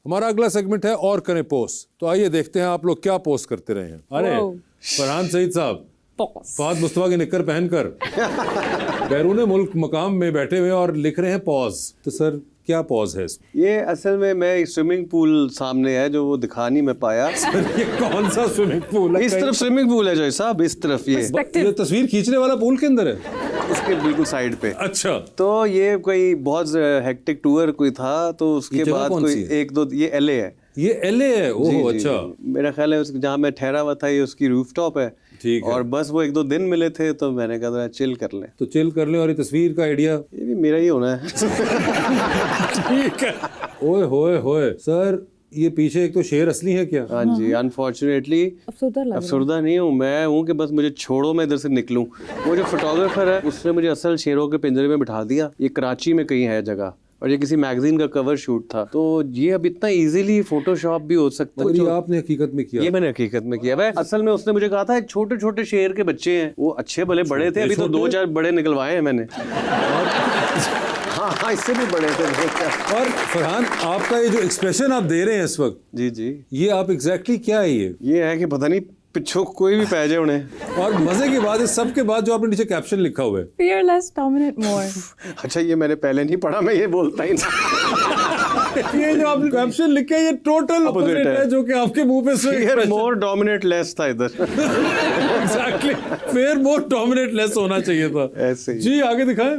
हमारा अगला सेगमेंट है और करें पोस्ट। तो आइए देखते हैं आप लोग क्या पोस्ट करते रहे हैं। अरे फरहान सईद साहब फहद मुस्तफा की निक्कर पहनकर बैरून मुल्क मकाम में बैठे हुए और लिख रहे हैं पॉज। तो सर क्या पॉज है इसमें? ये असल में मैं स्विमिंग पूल सामने है जो वो दिखा नहीं मैं पाया। ये कौन सा स्विमिंग पूल है? इस तरफ स्विमिंग पूल है जो साहब, इस तरफ ये तस्वीर खींचने वाला पूल के अंदर है, उसके बिल्कुल साइड पे। अच्छा, तो ये कोई बहुत हेक्टिक टूर कोई था, तो उसके बाद कोई एक दो, ये एलए है। ये एलए है? ओह अच्छा। मेरा ख्याल है जहाँ मैं ठहरा हुआ था ये उसकी रूफटॉप है। ठीक है। और बस वो एक दो दिन मिले थे तो मैंने कहा चिल कर लें। तो चिल कर लें। और ये तस्वीर का आइडिया ये भी मेरा ही होना है। ठीक है। ओए होए होए सर, ये पीछे एक तो शेर असली है क्या? हाँ जी, अनफॉर्चुनेटली अफसरदा नहीं हूँ मैं, हूँ कि बस मुझे छोड़ो मैं इधर से निकलूं। वो जो फोटोग्राफर है उसने मुझे असल शेरों के पिंजरे में बिठा दिया। ये कराची में कहीं है जगह, और ये किसी मैगजीन का कवर शूट था। तो ये अब इतना इजीली फोटोशॉप भी हो सकता है। ये आपने हकीकत में किया? ये मैंने हकीकत में किया। वह असल में उसने मुझे कहा था छोटे छोटे शेर के बच्चे हैं, वो अच्छे भले बड़े थे, अभी तो 2-4 बड़े निकलवाए हैं मैंने। हाँ, इससे भी बड़े थे। और फरहान आपका ये जो एक्सप्रेशन आप दे रहे हैं इस वक्त, जी ये आप एग्जैक्टली क्या है? ये है कि पता नहीं पिछो कोई भी पै जाए उन्हें। और मजे की बात है सब के बाद जो आपने नीचे कैप्शन लिखा हुआ है, Fearless, dominate more. अच्छा, ये मैंने पहले नहीं पढ़ा, मैं ये बोलता ही नहीं। ये जो आपने कैप्शन लिखा है ये टोटल अपोजिट है जो कि आपके मुंह पे से Fear more, dominate less था इधर। एग्जैक्टली, फेयर मोर डोमिनेट लेस होना चाहिए था। ऐसे ही। जी आगे दिखाएं।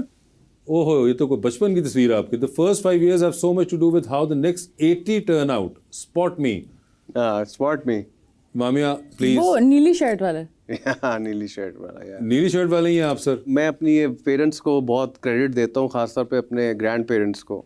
ओहो, ये तो कोई बचपन की तस्वीर है आपकी। The first 5 years have so much to do with how the next 80 turn out. Spot me. Spot me. Mamiya please. वो नीली शर्ट वाला। नीली शर्ट वाला यार। नीली शर्ट वाले ही हैं आप सर? मैं अपनी पेरेंट्स को बहुत क्रेडिट देता हूँ, खासतौर पे अपने ग्रैंड पेरेंट्स को,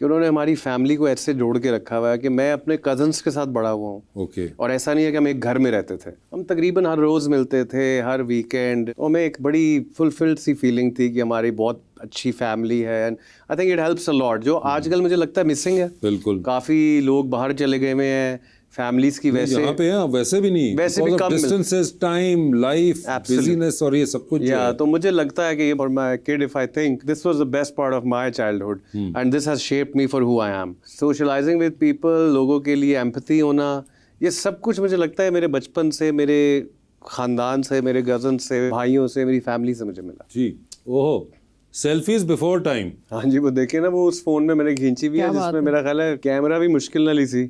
कि उन्होंने हमारी फैमिली को ऐसे जोड़ के रखा हुआ है कि मैं अपने कजन्स के साथ बड़ा हुआ हूँ। ओके। और ऐसा नहीं है कि हम एक घर में रहते थे, हम तकरीबन हर रोज मिलते थे, हर वीकेंड। और मैं एक बड़ी फुलफिल्ड सी फीलिंग थी कि हमारी बहुत अच्छी फैमिली है। And I think it helps a lot, जो आजकल मुझे लगता है मिसिंग है। बिल्कुल। काफी लोग बाहर चले गए हुए हैं फैमिलीज की, वैसे यहाँ पे हैं वैसे भी नहीं, वैसे भी कम डिस्टेंसेस, टाइम, लाइफ, बिजीनेस और ये सब कुछ। तो मुझे लगता है कि for my kid, if I think this was the best part of my childhood and this has shaped me for who I am. Socialising with people, लोगों के लिए एम्पैथी होना, ये सब कुछ मुझे लगता है मेरे बचपन से, मेरे खानदान से, मेरे कजन से, भाइयों से, मेरी फैमिली से मुझे मिला। जी। ओहो, सेल्फीज बिफोर टाइम। हाँ जी, वो देखे ना, वो उस फोन में मैंने खींची भी है जिसमें मेरा ख्याल है कैमरा भी मुश्किल ना ली सी,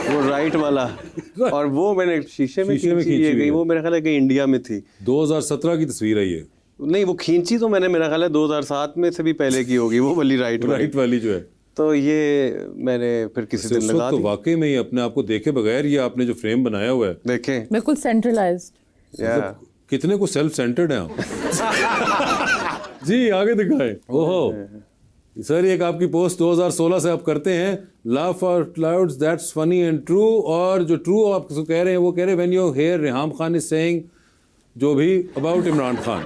वो राइट वाला। और वो मैंने शीशे में खींची गई, वो मेरा ख्याल है कि इंडिया में थी। 2017 की तस्वीर है ये? नहीं, वो खींची तो मैंने मेरा ख्याल है 2007 में से भी पहले की होगी, वो वाली राइट वाली जो है। तो ये मैंने फिर किसी दिन लगा दी। तो वाकई में ही अपने आप को देखे बगैर ये आपने जो फ्रेम बनाया हुआ है, देखें, बिल्कुल सेंट्रलाइज्ड। कितने को सेल्फ सेंटर्ड हैं आप। जी आगे दिखाएं। ओहो सर, एक आपकी पोस्ट 2016 से आप करते हैं, laugh out loud, that's funny and true. और जो ट्रू आप कह रहे हैं वो कह रहे हैं when you here Reham Khan is saying जो भी अबाउट इमरान खान।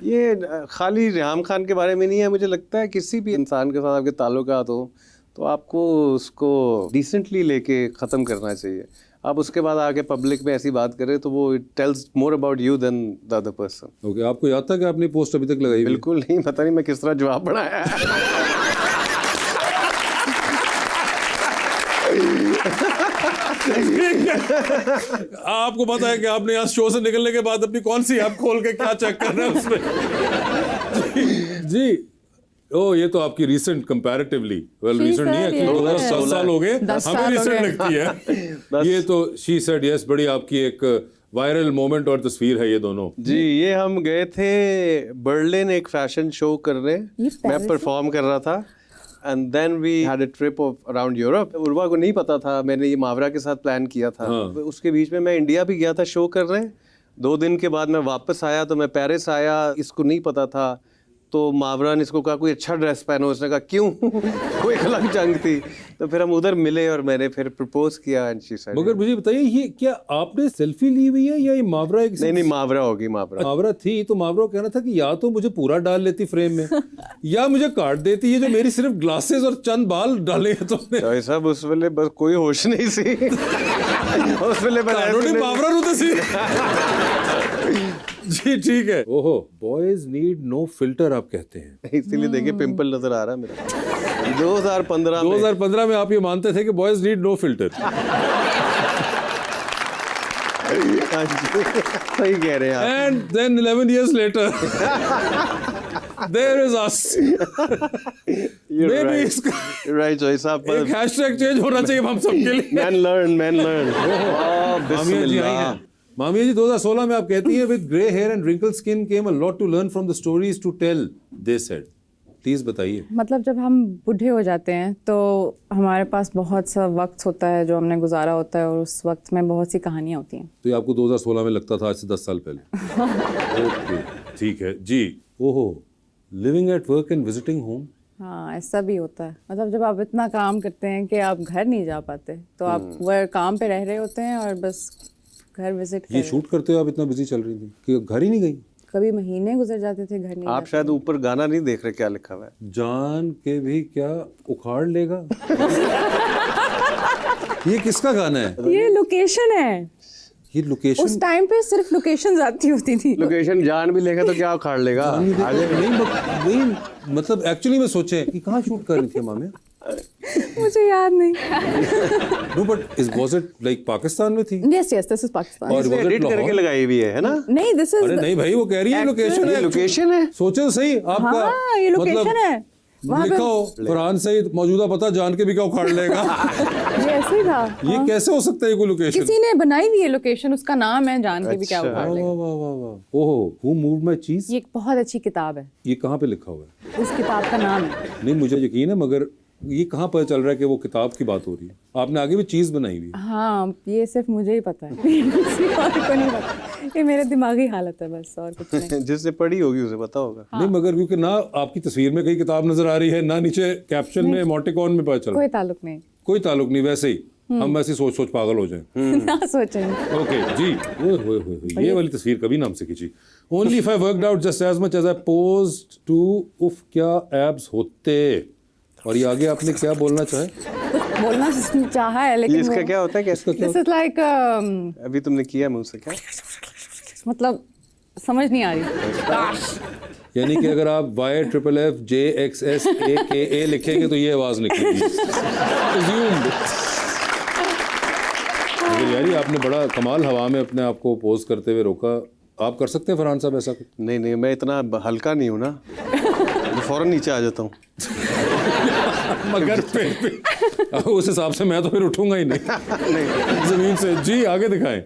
ये खाली रेहाम खान के बारे में नहीं है, मुझे लगता है किसी भी इंसान के साथ आपके ताल्लुकात हो तो आपको उसको डिसेंटली लेके ख़त्म करना चाहिए। आप उसके बाद आके पब्लिक में ऐसी बात करें तो वो it tells more about you than the other person. Okay, आपको याद था कि आपने पोस्ट अभी तक लगाई? बिल्कुल नहीं, पता नहीं मैं किस तरह जवाब बनाया। आपको पता है कि आपने यहाँ शो से निकलने के बाद अपनी कौन सी ऐप खोल के क्या चेक कर रहे हैं उसमें? जी ओ, ये तो आपकी रिसेंट कंपैरेटिवली, वेल रिसेंट नहीं है कि 10 साल हो गए, हमें रिसेंट लगती है। ये तो शी सेड यस, बड़ी आपकी एक वायरल मोमेंट और तस्वीर है ये दोनों। जी, ये हम गए थे बर्लिन एक फैशन शो करने, मैं परफॉर्म कर रहा था। And then we had a trip around Europe. Urwa को नहीं पता था, मैंने ये मावरा के साथ प्लान किया था। उसके बीच में मैं इंडिया भी गया था शो करने। 2 दिन के बाद मैं वापस आया तो मैं पेरिस आया, इसको नहीं पता था। तो मावरा ने इसको कहा कोई अच्छा ड्रेस पहनो, उसने कहा क्यों? वो एक अलग जंग थी। तो फिर हम उधर मिले और मैंने फिर प्रपोज किया एंड शी सेड। मगर मुझे बताइए, ये क्या आपने सेल्फी ली हुई है या ये मावरा एक? नहीं, मावरा होगी। मावरा थी तो मावरा कहना था कि या तो मुझे पूरा डाल लेती फ्रेम में या मुझे काट देती है जो मेरी सिर्फ ग्लासेस और चंद बाल डाले हैं तुमने। तो सब उस वेले बस कोई होश नहीं सी। उस वेले मावरा रू तो सी। जी ठीक है। ओहो, बॉयज नीड नो फिल्टर आप कहते हैं, इसीलिए देखिए पिंपल नजर आ रहा है मेरा। 2015 में 2015 में आप ये मानते थे कि बॉयज नीड नो फिल्टर। हाँ जी, सही कह रहे हैं आप। And then 11 years later there is us। Maybe इसका राइट चॉइस आप एक हैशटैग चेंज होना चाहिए हम सबके लिए। मैन लर्न मामिया जी आई हैं। मामिया जी 2016 में आप कहती हैं with grey hair and wrinkle skin came a lot to learn from the stories to tell, they said. Please बताइए। मतलब जब हम बूढ़े हो जाते हैं तो हमारे पास बहुत सा वक्त होता है जो हमने गुजारा होता है और उस वक्त में बहुत सी कहानियाँ होती हैं। तो ये आपको 2016 में लगता था, आज से 10 साल पहले। ओके ठीक है जी। ओहो, living at work and visiting home. हाँ, ऐसा भी होता है। मतलब जब आप इतना काम करते हैं कि आप घर नहीं जा पाते तो आप वह काम पे रह रहे होते हैं और बस घर विजिट कर ये रहे शूट करते हो आप इतना बिजी चल रही थी कि घर ही नहीं गई? कभी महीने गुजर जाते थे घर नहीं आप शायद ऊपर गाना नहीं देख रहे, क्या लिखा हुआ है? जान के भी क्या उखाड़ लेगा। ये किसका गाना है? ये लोकेशन है। ये लोकेशन उस टाइम पे सिर्फ लोकेशंस आती होती थी। लोकेशन जान भी लेगा तो क्या उखाड़ लेगा? नहीं मतलब एक्चुअली मैं सोचे कि कहाँ शूट कर रही थी मामे? मुझे याद नहीं। No but is was it like Pakistan में थी? Yes yes, this is Pakistan. और was it एडिट करके लाहौर? लगाई हुई है ना? नहीं, दिस अरे इज नहीं भाई, वो कह रही है लोकेशन है। लोकेशन है। सोचे तो सही आपका। हाँ, ये लोकेशन है। वहाँ पे लिखा हो फरहान सईद मौजूदा पता जान के भी क्या उखाड़ लेगा। ये ऐसे ही था। ये कैसे हो सकता है कोई लोकेशन? किसी ने बनाई हुई है लोकेशन, उसका नाम है जान के भी क्या अच्छा। उखाड़ वाह लेगा। वाह वाह वाह। ओहो, हु मूव्ड माय चीज। ये एक बहुत अच्छी किताब है। ये कहाँ पे लिखा हुआ है? उस किताब का नाम है। नहीं मुझे यकीन है, मगर ये कहाँ पता चल रहा है कि वो किताब की बात हो रही है? आपने आगे भी चीज बनाई हुई है। हाँ, ये सिर्फ मुझे ही पता है। किसी और को नहीं पता। ये मेरे दिमागी हालत है बस, और कुछ नहीं। जिसने पढ़ी होगी उसे पता होगा। नहीं मगर क्योंकि ना आपकी तस्वीर में कहीं किताब नजर आ रही है, ना नीचे कैप्शन में इमोटिकॉन में पता चल रहा है। कोई ताल्लुक नहीं। कोई ताल्लुक नहीं, वैसे ही हम ऐसे सोच सोच पागल हो जाएं। ना सोचेंगे। ओके जी। ओए ये वाली तस्वीर कभी नाम से खींची। Only if I worked out just as much as I posed to, उफ क्या एब्स होते। और ये आगे आपने क्या बोलना चाहे? कुछ बोलना चाहा है ये लेकिन इसका क्या होता है? कैसे? दिस इज लाइक अभी तुमने किया मुंह से क्या? मतलब समझ नहीं आ रही। यानी कि अगर आप YFFJXSAKA लिखेंगे तो ये आवाज निकलेगी। Assumed। मगर यार ये आपने बड़ा कमाल हवा में अपने आप को पोज करते हुए रोका। आप कर सकते हैं फरहान साहब ऐसा कुछ? नहीं मैं इतना हल्का नहीं हूँ ना, मैं फौरन नीचे आ जाता हूँ। मगर फिर उस हिसाब से मैं तो फिर उठूंगा ही नहीं जमीन से। जी आगे दिखाएं।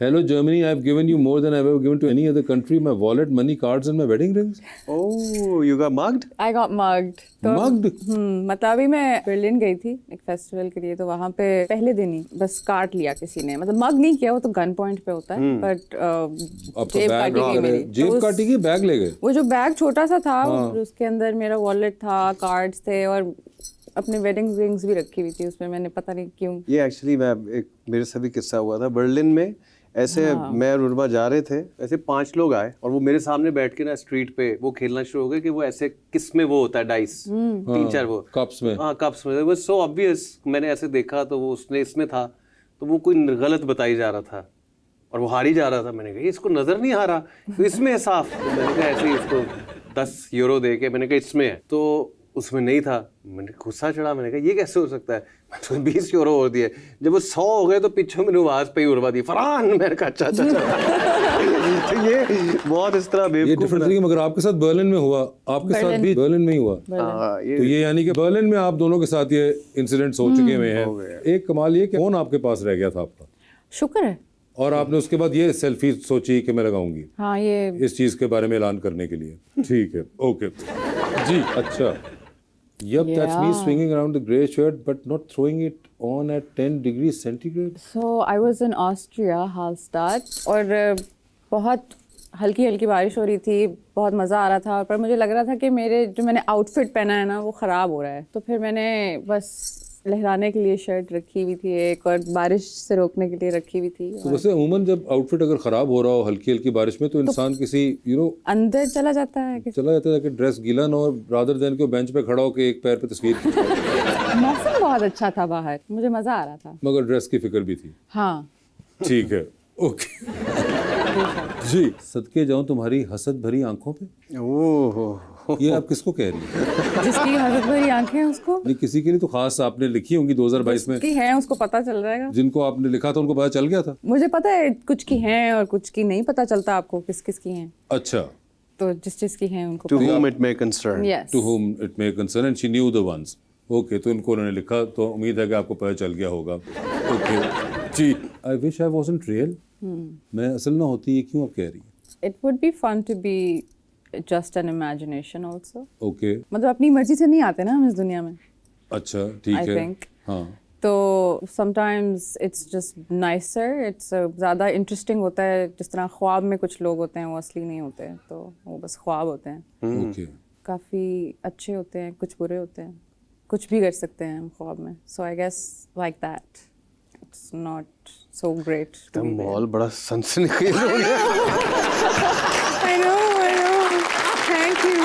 Hello Germany, I have given you more than I have ever given to any other country, my wallet, money, cards and my wedding rings. Oh, you got mugged? I got mugged. Mugged? मतलब अभी मैं Berlin गई थी एक festival के लिए, तो वहाँ पे पहले दिन ही बस काट लिया किसी ने। मतलब मग नहीं किया, वो तो गन पॉइंट पे होता है, बट जेब काटी गई मेरी। जेब काटी गई, बैग ले गए? वो जो बैग छोटा सा था उसके अंदर मेरा वॉलेट था, कार्ड्स थे और अपने वेडिंग रिंग्स भी रखी हुई थी उसमें। मैंने पता नहीं क्यों। ये एक्चुअली मेरे से भी किस्सा हुआ था बर्लिन में। ऐसे मैं और उर्वा जा रहे थे, ऐसे 5 लोग आए और वो मेरे सामने बैठ के ना स्ट्रीट पे वो खेलना शुरू हो गए कि वो ऐसे किस में वो होता है डाइस, 3-4 वो कप्स में। हाँ कप्स में। वो सो ऑब्वियस, मैंने ऐसे देखा तो वो उसने इसमें था तो वो कोई गलत बताई जा रहा था और वो हारी जा रहा था। मैंने कहा इसको नजर नहीं आ रहा तो इसमें है साफ। तो मैंने कहा ऐसे ही इसको 10 यूरो दे के मैंने कहा इसमें है, तो उसमें नहीं था। मैंने गुस्सा चढ़ा, मैंने कहा ये कैसे हो सकता है? मैंने 20 यूरो और दिए। जब वो 100 हो गए तो पीछे मैंने आवाज पे ही उड़वा दी, फरहान। मैंने कहा अच्छा। तो ये बहुत इस तरह ये डिफरेंट तरीके। मगर आपके साथ बर्लिन में हुआ, आपके साथ भी बर्लिन में ही हुआ। तो ये यानी कि बर्लिन में आप दोनों के साथ ये इंसिडेंट्स हो चुके हुए हैं। एक कमाल ये कि फोन आपके पास रह गया था आपका, शुक्र है। और आपने उसके बाद ये सेल्फी सोची कि मैं लगाऊंगी हाँ, ये इस चीज के बारे में ऐलान करने के लिए। ठीक है, ओके जी। अच्छा, yep, that's me swinging around the grey shirt but not throwing it on at 10 degrees centigrade. So I was in Austria, Hallstatt, और बहुत हल्की हल्की बारिश हो रही थी, बहुत मज़ा आ रहा था। पर मुझे लग रहा था कि मेरे जो मैंने आउटफिट पहना है ना वो ख़राब हो रहा है। तो फिर मैंने बस लहराने के लिए शर्ट रखी हुई थी एक, और बारिश से रोकने के लिए रखी हुई थी। तो वैसे अमूमन जब आउटफिट अगर ख़राब हो रहा हो हल्की हल्की बारिश में तो इंसान किसी अंदर चला जाता है चला जाता है कि ड्रेस गीला ना हो, रादर देन के बेंच पे खड़ा हो के एक पैर पे तस्वीर खिंचवाए। मौसम बहुत अच्छा था बाहर, मुझे मज़ा आ रहा था। मगर ड्रेस की फिक्र भी थी। हाँ ठीक है, ओके। जी सदके जाऊं तुम्हारी हसद भरी आंखों पे, ओह ये आप किसको कह रही हैं? जिसकी हसद भरी आंखें हैं उसको, नहीं किसी के लिए तो खास आपने लिखी होंगी 2022 में, की हैं उसको पता चल जाएगा। जिनको आपने लिखा था उनको पता चल गया था। मुझे पता है कुछ की हैं और कुछ की नहीं पता चलता आपको किस किस की हैं, अच्छा, तो जिस की हैं उनको to whom it may concern. Yes to whom it may concern and she knew the ones. Okay तो इनको उन्होंने लिखा, तो उम्मीद है कि आपको पता चल गया होगा। ओके जी, I wish I wasn't real, मैं असल ना होती, ये क्यों आप कह रही हैं? It would be fun to be just an imagination also. Okay मतलब अपनी मर्जी से नहीं आते ना हम इस दुनिया में, अच्छा ठीक I है, think. हाँ तो sometimes it's just nicer, it's ज़्यादा इंटरेस्टिंग होता है। जिस तरह ख्वाब में कुछ लोग होते हैं वो असली नहीं होते हैं, तो वो बस ख्वाब होते हैं। ओके काफ़ी अच्छे होते हैं, कुछ बुरे होते हैं, कुछ भी कर सकते हैं हम ख्वाब में। So I guess like that it's not so great. माहौल बड़ा सनसनीखेज हो गया। I know thank you.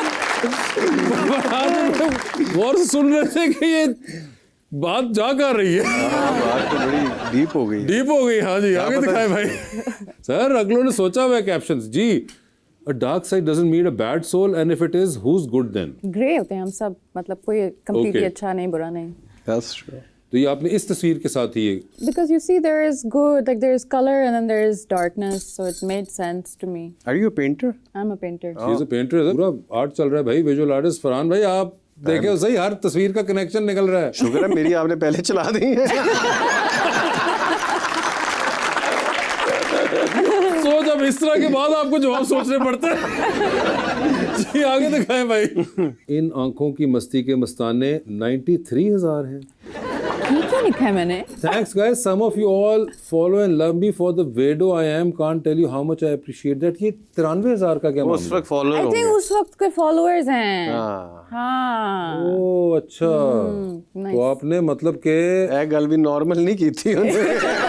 गौर से सुन रहे थे कि ये बात जा कर रही है, बात तो बड़ी डीप हो गई। डीप हो गई। हाँ जी, आगे पता- दिखाएं भाई। सर अगलों ने सोचा हुआ है कैप्शंस जी। A dark side doesn't mean a bad soul, and if it is, who's good then? Grey होते हैं हम सब, मतलब कोई कम्प्लीटली Okay. अच्छा नहीं बुरा नहीं। That's true. तो ये आपने इस तस्वीर के साथ ही ये Because you see there is good, like there is color and then there is darkness, so it made sense to me. Are you a painter? I'm a painter. चीज पेंटर है, पूरा आर्ट चल रहा है भाई, विजुअल आर्टिस्ट फरहान भाई। आप देखे हो सही, हर तस्वीर का कनेक्शन निकल रहा है। शुक्र है मेरी आपने पहले चला दी है। तो जब इस तरह के बाद आपको जवाब सोचने पड़ते हैं। जी आगे दिखाएं भाई। इन आंखों की मस्ती के मस्ताने 93,000 हैं। ये क्यों लिखा है मैंने? Thanks guys, some of you all follow and love me for the weirdo I am. Can't tell you how much I appreciate that. ये 93,000 का क्या वो उस मामला? वक्त फॉलो I होंगे। think उस वक्त के followers हैं। हाँ। हाँ। ओह अच्छा, nice. तो आपने मतलब के ए गल भी नॉर्मल नहीं की थी उन्होंने।